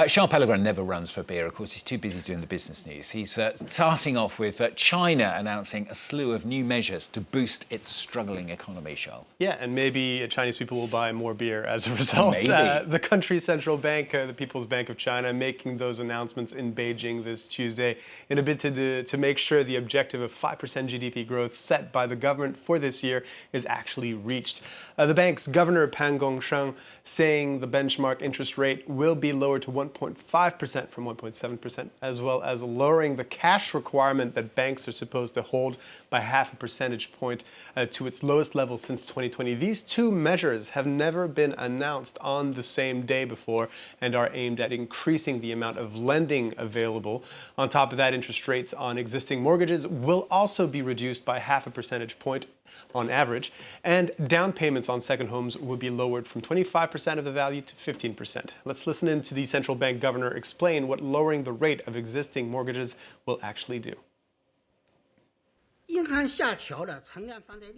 Charles Pellegrin never runs for beer. Of course, he's too busy doing the business news. He's starting off with China announcing a slew of new measures to boost its struggling economy, Charles. Yeah, and maybe Chinese people will buy more beer as a result. The country's central bank, the People's Bank of China, making those announcements in Beijing this Tuesday in a bid to make sure the objective of 5% GDP growth set by the government for this year is actually reached. The bank's governor, Gongsheng, saying the benchmark interest rate will be lowered to 1.5% from 1.7%, as well as lowering the cash requirement that banks are supposed to hold by half a percentage point to its lowest level since 2020. These two measures have never been announced on the same day before and are aimed at increasing the amount of lending available. On top of that, interest rates on existing mortgages will also be reduced by half a percentage point on average, and down payments on second homes will be lowered from 25% of the value to 15%. Let's listen in to the central bank governor explain what lowering the rate of existing mortgages will actually do.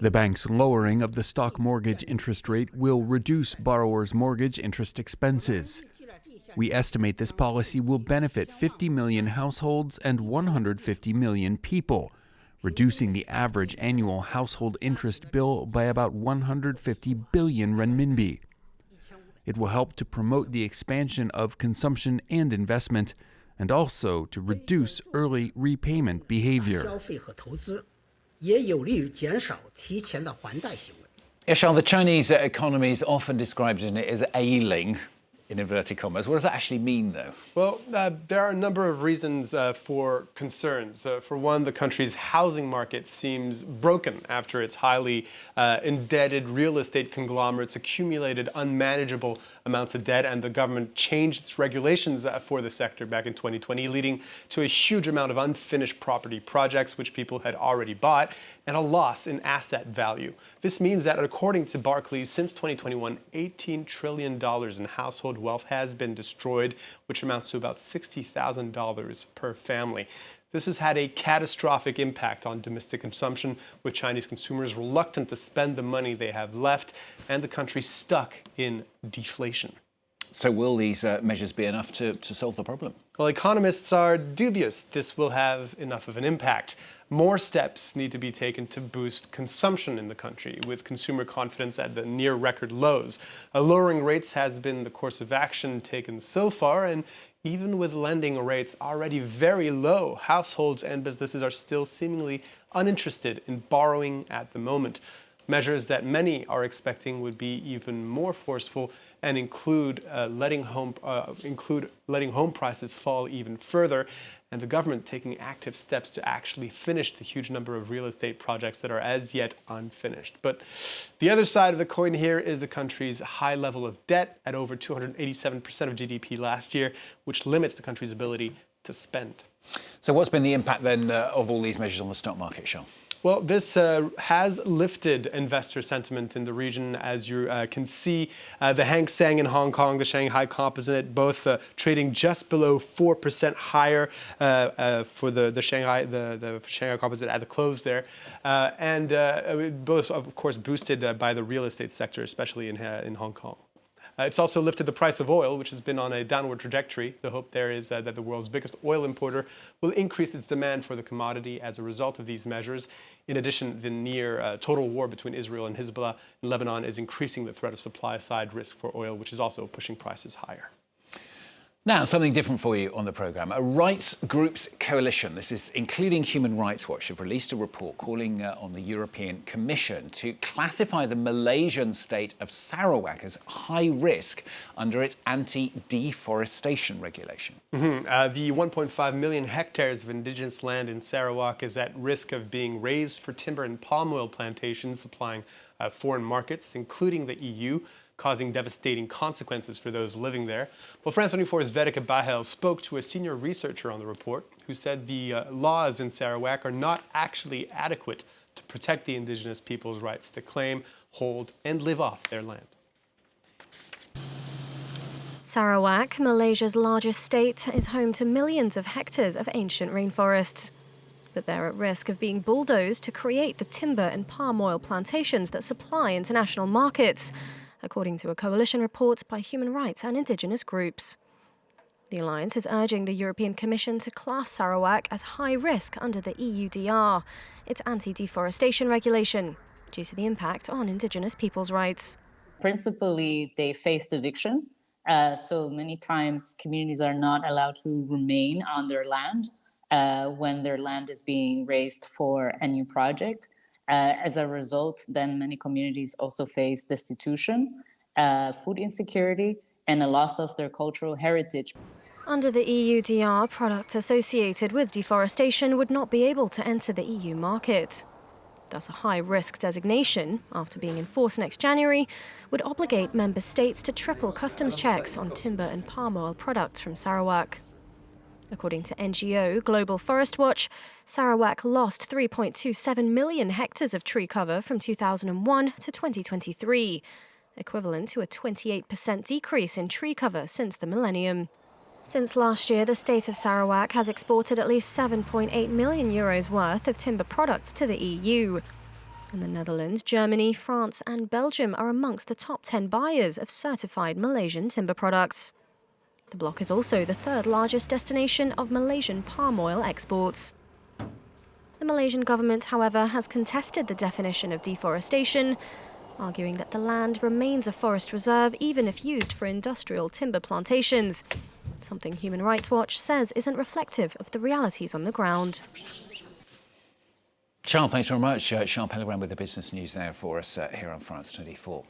The bank's lowering of the stock mortgage interest rate will reduce borrowers' mortgage interest expenses. We estimate this policy will benefit 50 million households and 150 million people, reducing the average annual household interest bill by about 150 billion renminbi. It will help to promote the expansion of consumption and investment, and also to reduce early repayment behavior. Charles, the Chinese economy is often described as ailing, in inverted commas. What does that actually mean, though? Well, there are a number of reasons for concerns. For one, the country's housing market seems broken after its highly indebted real estate conglomerates accumulated unmanageable amounts of debt, and the government changed its regulations for the sector back in 2020, leading to a huge amount of unfinished property projects which people had already bought, and a loss in asset value. This means that, according to Barclays, since 2021, $18 trillion in household wealth has been destroyed, which amounts to about $60,000 per family. This has had a catastrophic impact on domestic consumption, with Chinese consumers reluctant to spend the money they have left, and the country stuck in deflation. So will these measures be enough to solve the problem? Well, economists are dubious this will have enough of an impact. More steps need to be taken to boost consumption in the country, with consumer confidence at the near record lows. Lowering rates has been the course of action taken so far, and even with lending rates already very low, households and businesses are still seemingly uninterested in borrowing at the moment. Measures that many are expecting would be even more forceful and include letting home prices fall even further, and the government taking active steps to actually finish the huge number of real estate projects that are as yet unfinished. But the other side of the coin here is the country's high level of debt at over 287% of GDP last year, which limits the country's ability to spend. So what's been the impact then of all these measures on the stock market, Sean? Well, this has lifted investor sentiment in the region, as you can see. The Hang Seng in Hong Kong, the Shanghai Composite, both trading just below 4% higher for the Shanghai Composite at the close there, and both, of course, boosted by the real estate sector, especially in Hong Kong. It's also lifted the price of oil, which has been on a downward trajectory. The hope there is that the world's biggest oil importer will increase its demand for the commodity as a result of these measures. In addition, the near total war between Israel and Hezbollah in Lebanon is increasing the threat of supply-side risk for oil, which is also pushing prices higher. Now, something different for you on the programme. A rights groups coalition, this is including Human Rights Watch, have released a report calling on the European Commission to classify the Malaysian state of Sarawak as high risk under its anti-deforestation regulation. The 1.5 million hectares of indigenous land in Sarawak is at risk of being razed for timber and palm oil plantations supplying foreign markets, including the EU, causing devastating consequences for those living there. Well, France 24's Vedika Bahel spoke to a senior researcher on the report who said the laws in Sarawak are not actually adequate to protect the indigenous people's rights to claim, hold, and live off their land. Sarawak, Malaysia's largest state, is home to millions of hectares of ancient rainforests. But they're at risk of being bulldozed to create the timber and palm oil plantations that supply international markets, according to a coalition report by human rights and indigenous groups. The alliance is urging the European Commission to class Sarawak as high risk under the EUDR, its anti-deforestation regulation, due to the impact on indigenous people's rights. Principally, they faced eviction. So many times communities are not allowed to remain on their land when their land is being raised for a new project. As a result, then many communities also face destitution, food insecurity, and a loss of their cultural heritage. Under the EUDR, products associated with deforestation would not be able to enter the EU market. Thus, a high-risk designation, after being enforced next January, would obligate member states to triple customs checks on timber and palm oil products from Sarawak. According to NGO Global Forest Watch, Sarawak lost 3.27 million hectares of tree cover from 2001 to 2023, equivalent to a 28% decrease in tree cover since the millennium. Since last year, the state of Sarawak has exported at least €7.8 million worth of timber products to the EU. And the Netherlands, Germany, France and Belgium are amongst the top 10 buyers of certified Malaysian timber products. The bloc is also the third largest destination of Malaysian palm oil exports. The Malaysian government, however, has contested the definition of deforestation, arguing that the land remains a forest reserve even if used for industrial timber plantations, something Human Rights Watch says isn't reflective of the realities on the ground. Charles, thanks very much. Charles Pellegrin with the business news there for us here on France 24.